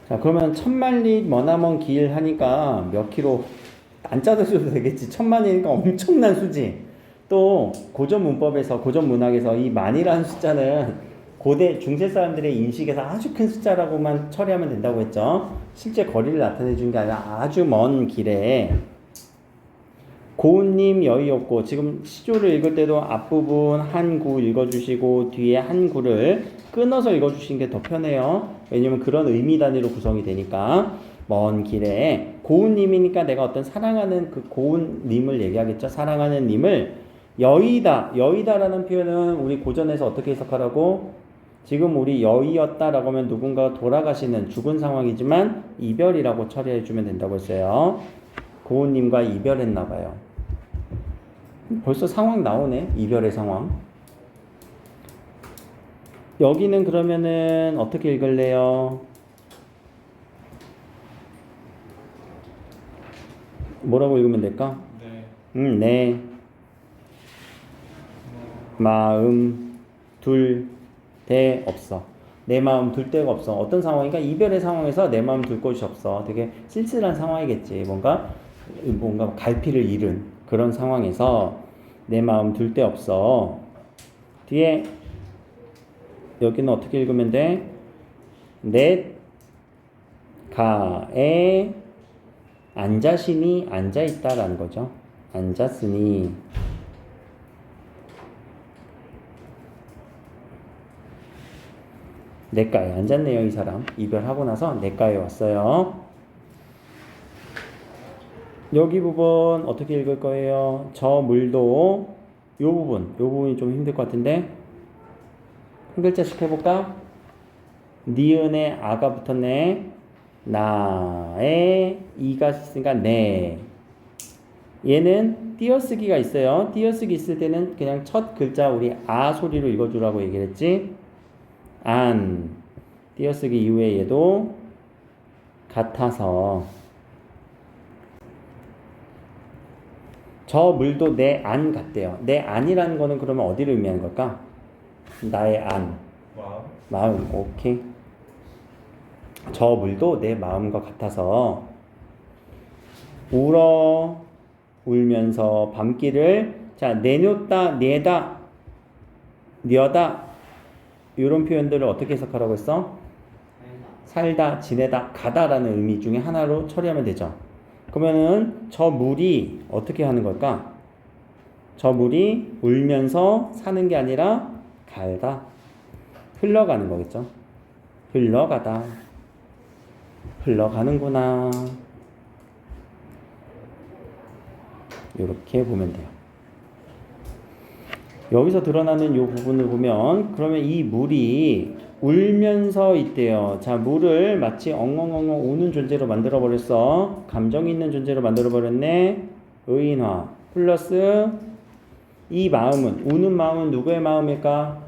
자, 그러면 천만리 머나먼 길 하니까 몇 킬로 안 짜도 되겠지. 천만이니까 엄청난 수지. 또 고전 문법에서 고전 문학에서 이 만이라는 숫자는 고대 중세 사람들의 인식에서 아주 큰 숫자라고만 처리하면 된다고 했죠. 실제 거리를 나타내 준 게 아니라 아주 먼 길에 고운님 여의 없고, 지금 시조를 읽을 때도 앞부분 한 구 읽어주시고 뒤에 한 구를 끊어서 읽어주시는 게 더 편해요. 왜냐면 그런 의미 단위로 구성이 되니까. 먼 길에 고운님이니까 내가 어떤 사랑하는 그 고운님을 얘기하겠죠. 사랑하는 님을 여의다. 여의다라는 표현은 우리 고전에서 어떻게 해석하라고? 지금 우리 여의였다라고 하면 누군가가 돌아가시는 죽은 상황이지만 이별이라고 처리해주면 된다고 했어요. 고운님과 이별했나봐요. 벌써 상황 나오네. 이별의 상황. 여기는 그러면은 어떻게 읽을래요? 뭐라고 읽으면 될까? 네. 마음 둘 데 없어. 내 마음 둘 데가 없어. 어떤 상황인가? 이별의 상황에서 내 마음 둘 곳이 없어. 되게 쓸쓸한 상황이겠지. 뭔가 갈피를 잃은 그런 상황에서 내 마음 둘 데 없어. 뒤에 여기는 어떻게 읽으면 돼? 넷 가에 앉아시니 앉아있다라는 거죠. 앉았으니. 냇가에 앉았네요. 이 사람 이별하고 나서 냇가에 왔어요. 여기 부분 어떻게 읽을 거예요? 저 물도 요 부분이 좀 힘들 것 같은데 한 글자씩 해볼까? 니은에 아가 붙었네. 나에 이가 있으니까 네. 얘는 띄어쓰기가 있어요. 띄어쓰기 있을 때는 그냥 첫 글자 우리 아 소리로 읽어주라고 얘기했지. 안. 띄어쓰기 이후에 얘도 같아서. 저 물도 내 안 같대요. 내 안이라는 거는 그러면 어디를 의미하는 걸까? 나의 안. 마음. 오케이. 저 물도 내 마음과 같아서. 울면서 밤길을, 자, 내놓다, 내다, 뉘어다, 이런 표현들을 어떻게 해석하라고 했어? 살다, 지내다, 가다라는 의미 중에 하나로 처리하면 되죠. 그러면은 저 물이 어떻게 하는 걸까? 저 물이 울면서 사는 게 아니라 갈다, 흘러가는 거겠죠. 흘러가다, 흘러가는구나. 이렇게 보면 돼요. 여기서 드러나는 이 부분을 보면 그러면 이 물이 울면서 있대요. 자, 물을 마치 엉엉엉엉 우는 존재로 만들어 버렸어. 감정이 있는 존재로 만들어 버렸네. 의인화 플러스 이 마음은, 우는 마음은 누구의 마음일까?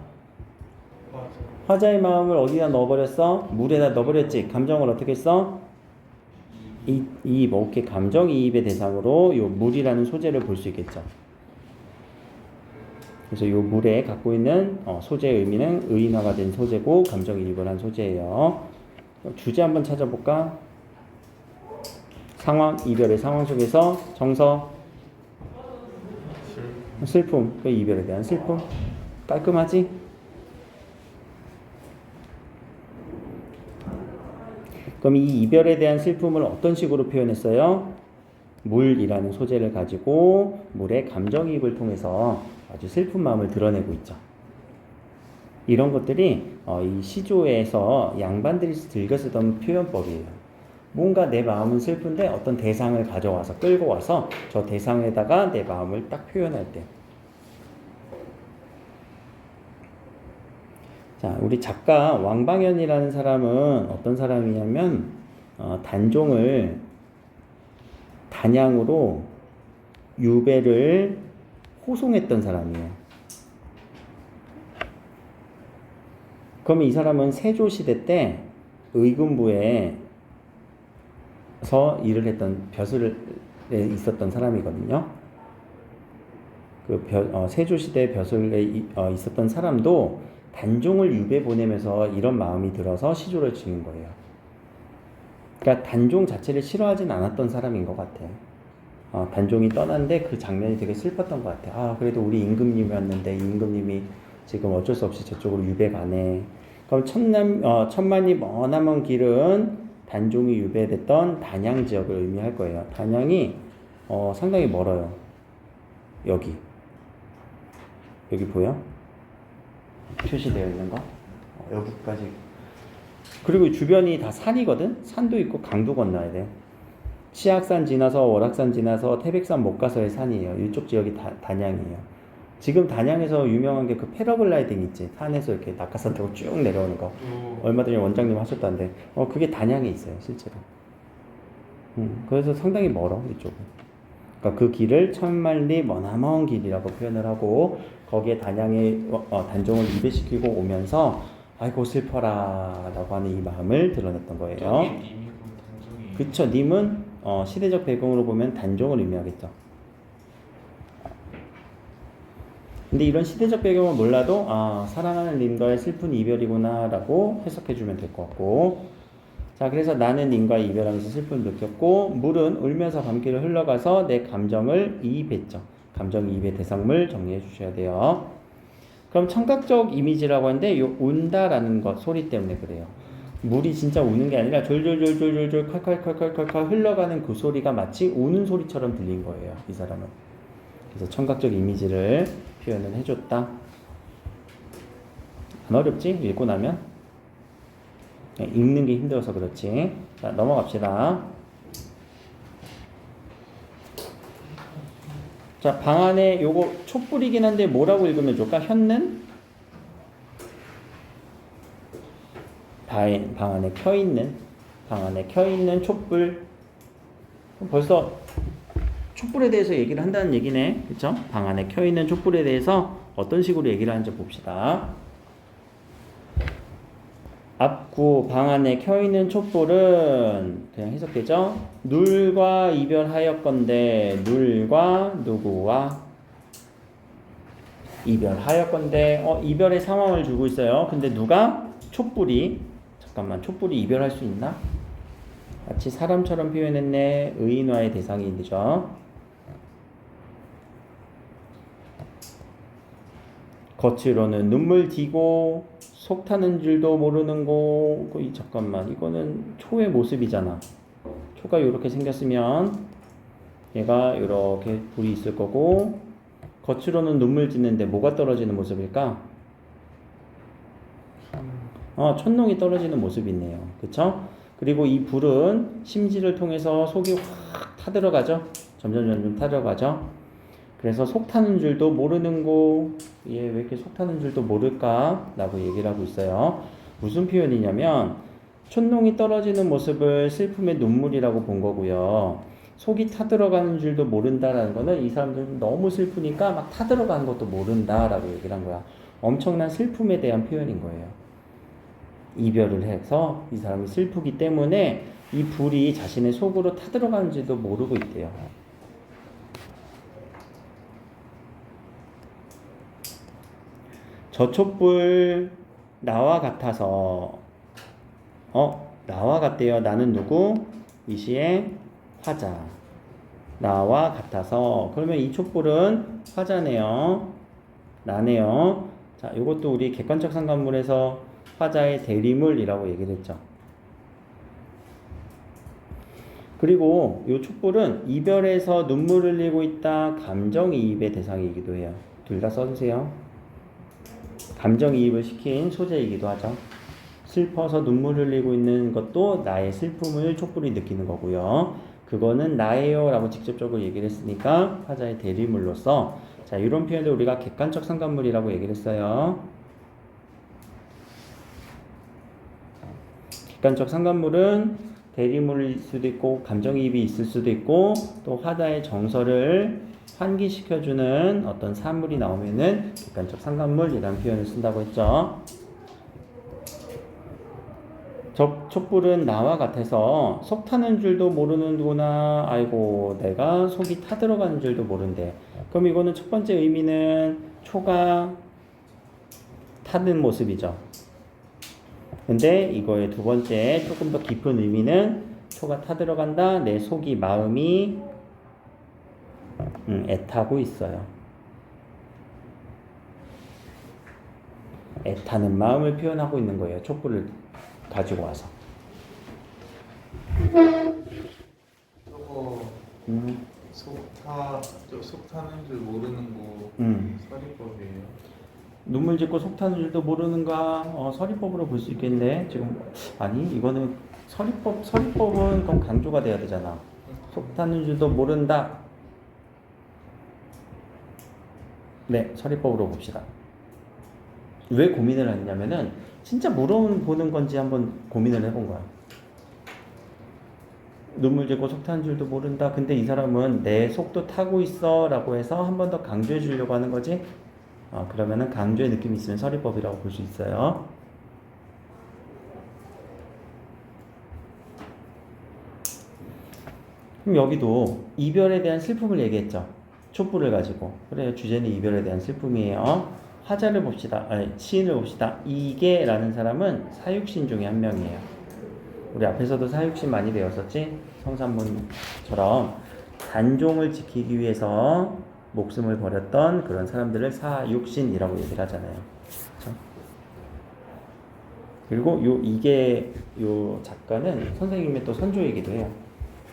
화자의 마음을 어디다 넣어버렸어? 물에다 넣어버렸지. 감정을 어떻게 써? 이입. 오케이. 감정이입의 대상으로 요 물이라는 소재를 볼 수 있겠죠. 그래서 요 물에 갖고 있는 소재의 의미는 의인화가 된 소재고 감정이입을 한 소재예요. 주제 한번 찾아볼까? 상황, 이별의 상황 속에서 정서, 슬픔, 그 이별에 대한 슬픔. 깔끔하지? 그럼 이 이별에 대한 슬픔을 어떤 식으로 표현했어요? 물이라는 소재를 가지고 물의 감정이입을 통해서 아주 슬픈 마음을 드러내고 있죠. 이런 것들이 이 시조에서 양반들이 즐겨 쓰던 표현법이에요. 뭔가 내 마음은 슬픈데 어떤 대상을 가져와서 끌고 와서 저 대상에다가 내 마음을 딱 표현할 때. 자, 우리 작가 왕방현이라는 사람은 어떤 사람이냐면 단종을 단양으로 유배를 호송했던 사람이에요. 그러면 이 사람은 세조시대 때 의금부에서 일을 했던 벼슬에 있었던 사람이거든요. 세조시대 벼슬에 있었던 사람도 단종을 유배 보내면서 이런 마음이 들어서 시조를 지은 거예요. 그러니까 단종 자체를 싫어하진 않았던 사람인 것 같아. 단종이 떠난데 그 장면이 되게 슬펐던 것 같아. 그래도 우리 임금님이었는데 임금님이 지금 어쩔 수 없이 저쪽으로 유배 가네. 그럼 천만리 머나먼 길은 단종이 유배됐던 단양 지역을 의미할 거예요. 단양이 상당히 멀어요. 여기 보여? 표시되어 있는 거? 여기까지. 그리고 주변이 다 산이거든? 산도 있고 강도 건너야 돼. 치악산 지나서 월악산 지나서 태백산 못 가서의 산이에요. 이쪽 지역이 단양이에요. 지금 단양에서 유명한 게 그 패러글라이딩 있지. 산에서 이렇게 낙하산 타고 쭉 내려오는 거. 얼마 전에 원장님 하셨다는데 그게 단양에 있어요, 실제로. 그래서 상당히 멀어, 이쪽은. 그러니까 그 길을 천만리 머나먼 길이라고 표현을 하고 거기에 단양의 단종을 입에시키고 오면서 아이고 슬퍼라 라고 하는 이 마음을 드러냈던 거예요. 그쵸. 님은 시대적 배경으로 보면 단종을 의미하겠죠. 근데 이런 시대적 배경을 몰라도 사랑하는 님과의 슬픈 이별이구나 라고 해석해주면 될 것 같고, 자, 그래서 나는 님과 이별하면서 슬픔을 느꼈고 물은 울면서 밤길을 흘러가서 내 감정을 이입했죠. 감정 이입의 대상물 정리해 주셔야 돼요. 그럼 청각적 이미지라고 하는데 요 운다라는 것 소리 때문에 그래요. 물이 진짜 우는 게 아니라 졸졸졸졸졸 콸콸콸콸콸 흘러가는 그 소리가 마치 우는 소리처럼 들린 거예요, 이 사람은. 그래서 청각적 이미지를 표현을 해줬다. 안 어렵지? 읽고 나면? 읽는 게 힘들어서 그렇지. 자, 넘어갑시다. 자, 방 안에 요거 촛불이긴 한데 뭐라고 읽으면 좋을까? 현는? 방 안에 켜있는 촛불. 벌써 촛불에 대해서 얘기를 한다는 얘기네. 그쵸? 방 안에 켜있는 촛불에 대해서 어떤 식으로 얘기를 하는지 봅시다. 앞구 방 안에 켜있는 촛불은 그냥 해석되죠? 눌과 이별하였건대 눌과 누구와 이별하였건대 이별의 상황을 주고 있어요. 근데 누가? 촛불이. 잠깐만, 촛불이 이별할 수 있나? 마치 사람처럼 표현했네. 의인화의 대상이 되죠. 겉으로는 눈물 띠고 속 타는 줄도 모르는 거. 잠깐만, 이거는 초의 모습이잖아. 초가 이렇게 생겼으면 얘가 이렇게 불이 있을 거고, 겉으로는 눈물 띠는데 뭐가 떨어지는 모습일까? 촛농이 떨어지는 모습이 있네요. 그쵸? 그리고 이 불은 심지를 통해서 속이 확 타들어가죠. 점점 타들어가죠. 그래서 속 타는 줄도 모르는 거. 얘 왜 이렇게 속 타는 줄도 모를까? 라고 얘기를 하고 있어요. 무슨 표현이냐면 촛농이 떨어지는 모습을 슬픔의 눈물이라고 본 거고요. 속이 타들어가는 줄도 모른다라는 거는 이 사람들은 너무 슬프니까 막 타들어가는 것도 모른다라고 얘기를 한 거야. 엄청난 슬픔에 대한 표현인 거예요. 이별을 해서 이 사람이 슬프기 때문에 이 불이 자신의 속으로 타들어가는지도 모르고 있대요. 저 촛불 나와 같아서 나와 같대요. 나는 누구? 이 시의 화자. 나와 같아서. 그러면 이 촛불은 화자네요. 나네요. 자, 이것도 우리 객관적 상관물에서 화자의 대리물이라고 얘기를 했죠. 그리고 이 촛불은 이별에서 눈물을 흘리고 있다. 감정이입의 대상이기도 해요. 둘 다 써주세요. 감정이입을 시킨 소재이기도 하죠. 슬퍼서 눈물 흘리고 있는 것도 나의 슬픔을 촛불이 느끼는 거고요. 그거는 나예요 라고 직접적으로 얘기를 했으니까 화자의 대리물로서, 자, 이런 표현을 우리가 객관적 상관물이라고 얘기를 했어요. 객관적 상관물은 대리물일 수도 있고 감정이입이 있을 수도 있고 또 화자의 정서를 환기시켜주는 어떤 사물이 나오면은 객관적 상관물이라는 표현을 쓴다고 했죠. 촛불은 나와 같아서 속 타는 줄도 모르는구나. 아이고, 내가 속이 타들어가는 줄도 모른대. 그럼 이거는 첫 번째 의미는 초가 타는 모습이죠. 근데 이거의 두 번째 조금 더 깊은 의미는 초가 타들어간다. 내 속이 마음이 애타고 있어요. 애타는 마음을 표현하고 있는 거예요. 촛불을 가지고 와서. 저거 속 타는 줄 모르는 거 서리법이에요. 눈물 짓고 속 타는 줄도 모르는가? 서리법으로 볼 수 있겠는데 지금 아니 이거는 서리법은 그럼 강조가 돼야 되잖아. 속 타는 줄도 모른다. 네, 서리법으로 봅시다. 왜 고민을 했냐면은 진짜 물어보는 건지 한번 고민을 해본 거야. 눈물 짓고 속 타는 줄도 모른다. 근데 이 사람은 내 속도 타고 있어 라고 해서 한 번 더 강조해 주려고 하는 거지. 그러면은 강조의 느낌이 있으면 서리법이라고 볼 수 있어요. 그럼 여기도 이별에 대한 슬픔을 얘기했죠. 촛불을 가지고. 그래요. 주제는 이별에 대한 슬픔이에요. 화자를 봅시다. 아니, 시인을 봅시다. 이계라는 사람은 사육신 중에 한 명이에요. 우리 앞에서도 사육신 많이 배웠었지? 성산문처럼 단종을 지키기 위해서 목숨을 버렸던 그런 사람들을 사육신이라고 얘기를 하잖아요. 그렇죠? 그리고 요 작가는 선생님의 또 선조이기도 해요.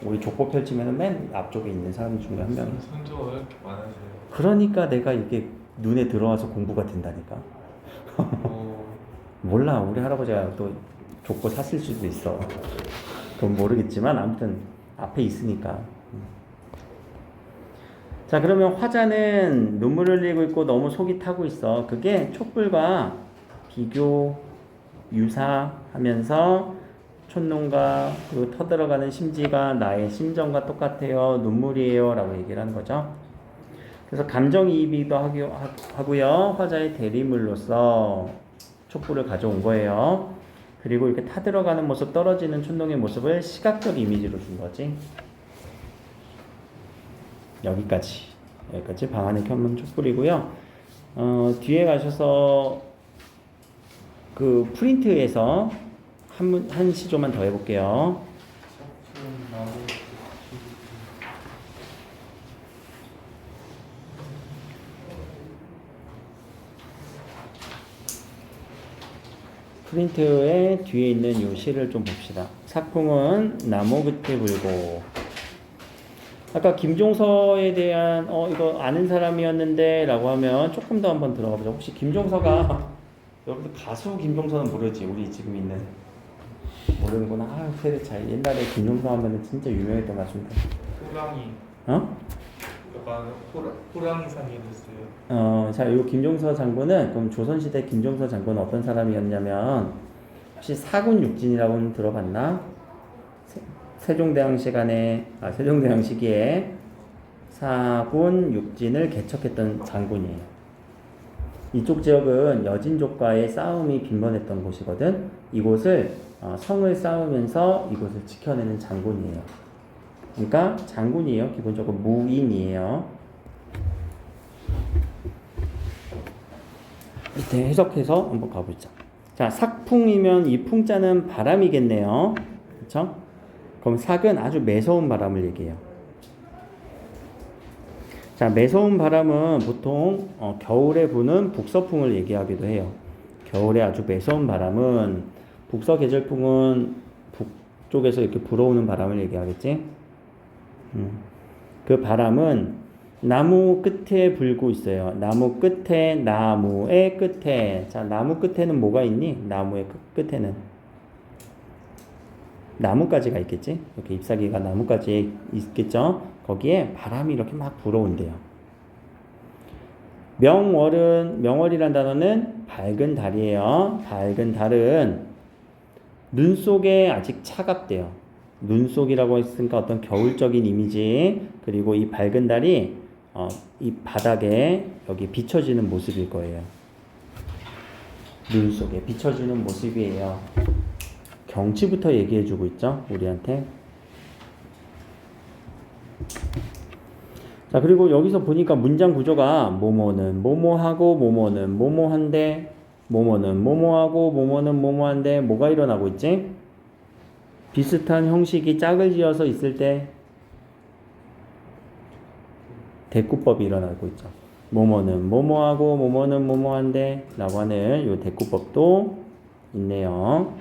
우리 족보 펼치면 맨 앞쪽에 있는 사람 중에 한 명이에요. 선조가 왜 이렇게 많으세요? 그러니까 내가 이게 눈에 들어와서 공부가 된다니까. 몰라. 우리 할아버지가 또 족보 샀을 수도 있어. 그건 모르겠지만 아무튼 앞에 있으니까. 자, 그러면 화자는 눈물을 흘리고 있고 너무 속이 타고 있어. 그게 촛불과 비교, 유사하면서 촛농과 그리고 터들어가는 심지가 나의 심정과 똑같아요. 눈물이에요. 라고 얘기를 하는 거죠. 그래서 감정이입이기도 하고요. 화자의 대리물로서 촛불을 가져온 거예요. 그리고 이렇게 타들어가는 모습, 떨어지는 촛농의 모습을 시각적 이미지로 준 거지. 여기까지 방 안에 켜면 촛불이고요. 뒤에 가셔서 그 프린트에서 한 시조만 더 해볼게요. 프린트의 뒤에 있는 이 시를 좀 봅시다. 삭풍은 나무 끝에 불고. 아까 김종서에 대한 이거 아는 사람이었는데 라고 하면 조금 더 한번 들어가 보자. 혹시 김종서가 여러분들 가수 김종서는 모르지? 우리 지금 있는 모르는구나. 세대 차이. 옛날에 김종서 하면은 진짜 유명했던 가수인데. 호랑이. 약간 호랑이상이 됐어요. 자, 요 김종서 장군은 그럼 조선시대 김종서 장군은 어떤 사람이었냐면 혹시 사군 육진이라고는 들어봤나? 세종대왕 시기에 사군 육진을 개척했던 장군이에요. 이쪽 지역은 여진족과의 싸움이 빈번했던 곳이거든. 이곳을 성을 쌓으면서 이곳을 지켜내는 장군이에요. 그러니까 장군이에요. 기본적으로 무인이에요. 밑에 해석해서 한번 가보자. 자, 삭풍이면 이 풍자는 바람이겠네요. 그렇죠? 그럼 삭은 아주 매서운 바람을 얘기해요. 자, 매서운 바람은 보통 겨울에 부는 북서풍을 얘기하기도 해요. 겨울에 아주 매서운 바람은 북서계절풍은 북쪽에서 이렇게 불어오는 바람을 얘기하겠지. 그 바람은 나무 끝에 불고 있어요. 나무 끝에, 나무의 끝에. 자, 나무 끝에는 뭐가 있니? 나무의 끝에는 나뭇가지가 있겠지? 이렇게 잎사귀가 나뭇가지에 있겠죠? 거기에 바람이 이렇게 막 불어온대요. 명월이란 단어는 밝은 달이에요. 밝은 달은 눈 속에 아직 차갑대요. 눈 속이라고 했으니까 어떤 겨울적인 이미지, 그리고 이 밝은 달이 이 바닥에 여기 비춰지는 모습일 거예요. 눈 속에 비춰지는 모습이에요. 경치부터 얘기해주고 있죠, 우리한테. 자, 그리고 여기서 보니까 문장 구조가 뭐뭐는 뭐뭐하고 뭐뭐는 뭐뭐한데, 뭐뭐는 뭐뭐하고 뭐뭐는 뭐뭐한데, 뭐가 일어나고 있지? 비슷한 형식이 짝을 지어서 있을 때 대꾸법이 일어나고 있죠. 뭐뭐는 뭐뭐하고 뭐뭐는 뭐뭐한데 라고 하는 요 대꾸법도 있네요.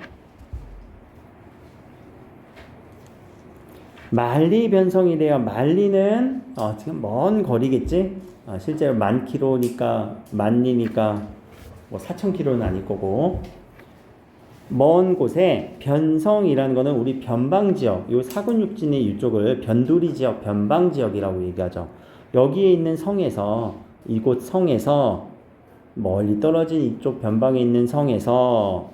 만리 변성이래요. 만리는 지금 먼 거리겠지? 실제로 10,000km니까 만리니까 뭐 4,000km는 아닐 거고, 먼 곳에 변성이라는 거는 우리 변방지역, 요 사근육지의 이쪽을 변두리지역, 변방지역이라고 얘기하죠. 여기에 있는 성에서, 이곳 성에서 멀리 떨어진 이쪽 변방에 있는 성에서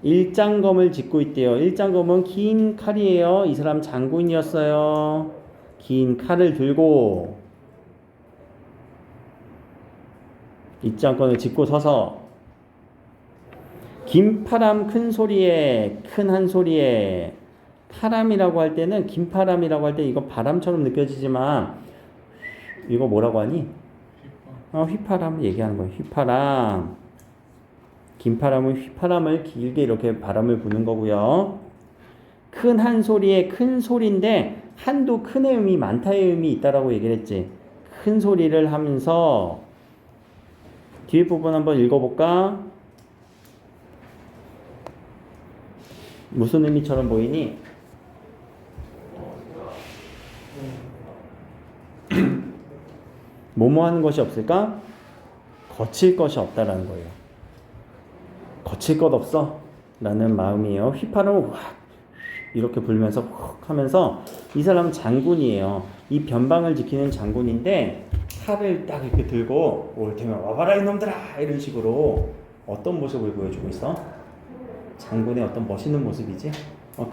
일장검을 짚고 있대요. 일장검은 긴 칼이에요. 이 사람 장군이었어요. 긴 칼을 들고 일장검을 짚고 서서 긴파람 큰 소리에, 큰 한 소리에, 파람이라고 할 때는, 긴파람이라고 할 때 이거 바람처럼 느껴지지만 이거 뭐라고 하니? 휘파람 얘기하는 거예요. 휘파람. 긴파람은 휘파람을 길게 이렇게 바람을 부는 거고요. 큰 한 소리에, 큰 소리인데 한도 큰의 의미, 많다의 의미 있다라고 얘기를 했지. 큰 소리를 하면서 뒤에 부분 한번 읽어볼까? 무슨 의미처럼 보이니? 뭐뭐 하는 것이 없을까? 거칠 것이 없다라는 거예요. 거칠 것 없어? 라는 마음이에요. 휘파람을 확 이렇게 불면서 훅 하면서, 이 사람은 장군이에요. 이 변방을 지키는 장군인데 칼을 딱 이렇게 들고 올 테면 와봐라 이놈들아, 이런 식으로 어떤 모습을 보여주고 있어? 장군의 어떤 멋있는 모습이지?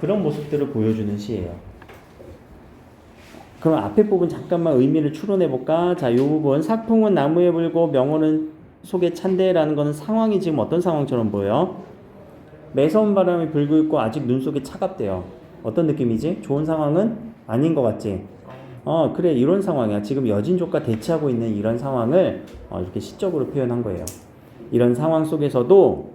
그런 모습들을 보여주는 시예요. 그럼 앞에 부분 잠깐만 의미를 추론해 볼까? 자, 이 부분 삭풍은 나무에 불고 명호는 속에 찬대라는 것은 상황이 지금 어떤 상황처럼 보여? 매서운 바람이 불고 있고 아직 눈 속이 차갑대요. 어떤 느낌이지? 좋은 상황은 아닌 것 같지? 그래, 이런 상황이야. 지금 여진족과 대치하고 있는 이런 상황을 이렇게 시적으로 표현한 거예요. 이런 상황 속에서도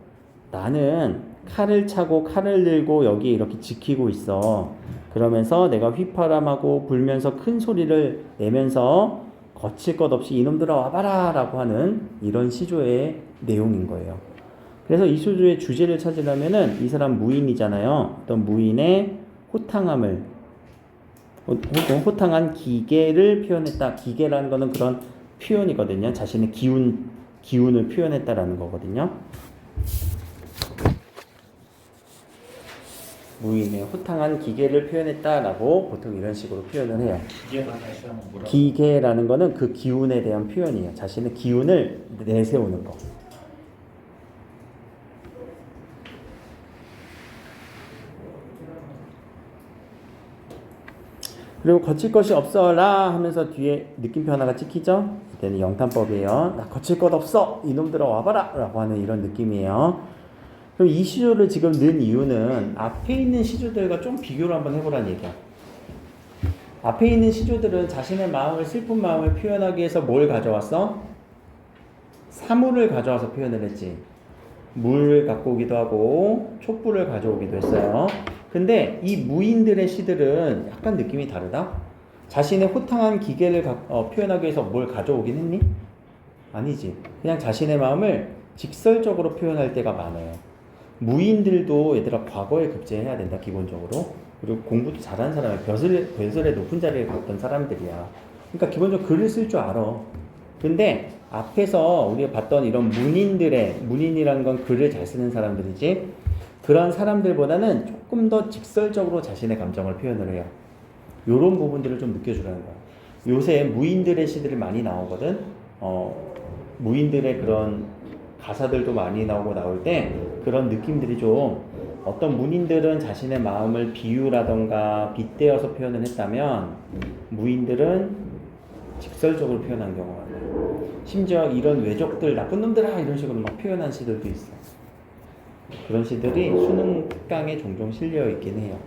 나는 칼을 차고 칼을 들고 여기 이렇게 지키고 있어. 그러면서 내가 휘파람하고 불면서 큰 소리를 내면서 거칠 것 없이 이놈들아 와봐라 라고 하는 이런 시조의 내용인 거예요. 그래서 이 시조의 주제를 찾으려면은 이 사람 무인이잖아요. 어떤 무인의 호탕함을, 혹은 호탕한 기계를 표현했다. 기계라는 거는 그런 표현이거든요. 자신의 기운을 표현했다라는 거거든요. 무인의 호탕한 기계를 표현했다라고 보통 이런 식으로 표현을 해요. 기계가 다시 한번 뭐라고? 기계라는 거는 그 기운에 대한 표현이에요. 자신의 기운을 내세우는 거. 그리고 거칠 것이 없어라 하면서 뒤에 느낌표 하나가 찍히죠? 이때는 영탄법이에요. 나 거칠 것 없어! 이놈들아 와봐라! 라고 하는 이런 느낌이에요. 그럼 이 시조를 지금 넣은 이유는 앞에 있는 시조들과 좀 비교를 한번 해보라는 얘기야. 앞에 있는 시조들은 자신의 마음을, 슬픈 마음을 표현하기 위해서 뭘 가져왔어? 사물을 가져와서 표현을 했지. 물을 갖고 오기도 하고 촛불을 가져오기도 했어요. 근데 이 무인들의 시들은 약간 느낌이 다르다. 자신의 호탕한 기계를 표현하기 위해서 뭘 가져오긴 했니? 아니지. 그냥 자신의 마음을 직설적으로 표현할 때가 많아요. 무인들도 얘들아 과거에 급제해야 된다, 기본적으로. 그리고 공부도 잘하는 사람이 벼슬에 높은 자리에 갔던 사람들이야. 그러니까 기본적으로 글을 쓸 줄 알아. 근데 앞에서 우리가 봤던 이런 문인이라는 건 글을 잘 쓰는 사람들이지, 그런 사람들보다는 조금 더 직설적으로 자신의 감정을 표현을 해요. 요런 부분들을 좀 느껴주라는 거야. 요새 무인들의 시들이 많이 나오거든. 무인들의 그런 가사들도 많이 나올 때 그런 느낌들이 좀, 어떤 문인들은 자신의 마음을 비유라던가 빗대어서 표현을 했다면 무인들은 직설적으로 표현한 경우가 많아요. 심지어 이런 외적들, 나쁜 놈들아 이런 식으로 막 표현한 시들도 있어. 그런 시들이 수능 특강에 종종 실려 있긴 해요.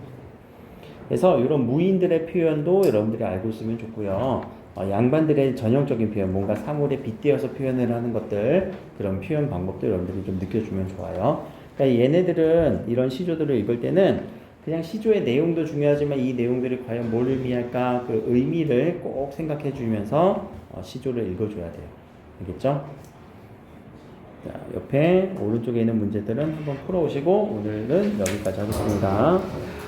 그래서 이런 무인들의 표현도 여러분들이 알고 있으면 좋고요. 양반들의 전형적인 표현, 뭔가 사물에 빗대어서 표현을 하는 것들, 그런 표현 방법도 여러분들이 좀 느껴주면 좋아요. 그러니까 얘네들은, 이런 시조들을 읽을 때는 그냥 시조의 내용도 중요하지만 이 내용들이 과연 뭘 의미할까 그 의미를 꼭 생각해 주면서 시조를 읽어줘야 돼요. 알겠죠? 자, 옆에 오른쪽에 있는 문제들은 한번 풀어오시고 오늘은 여기까지 하겠습니다.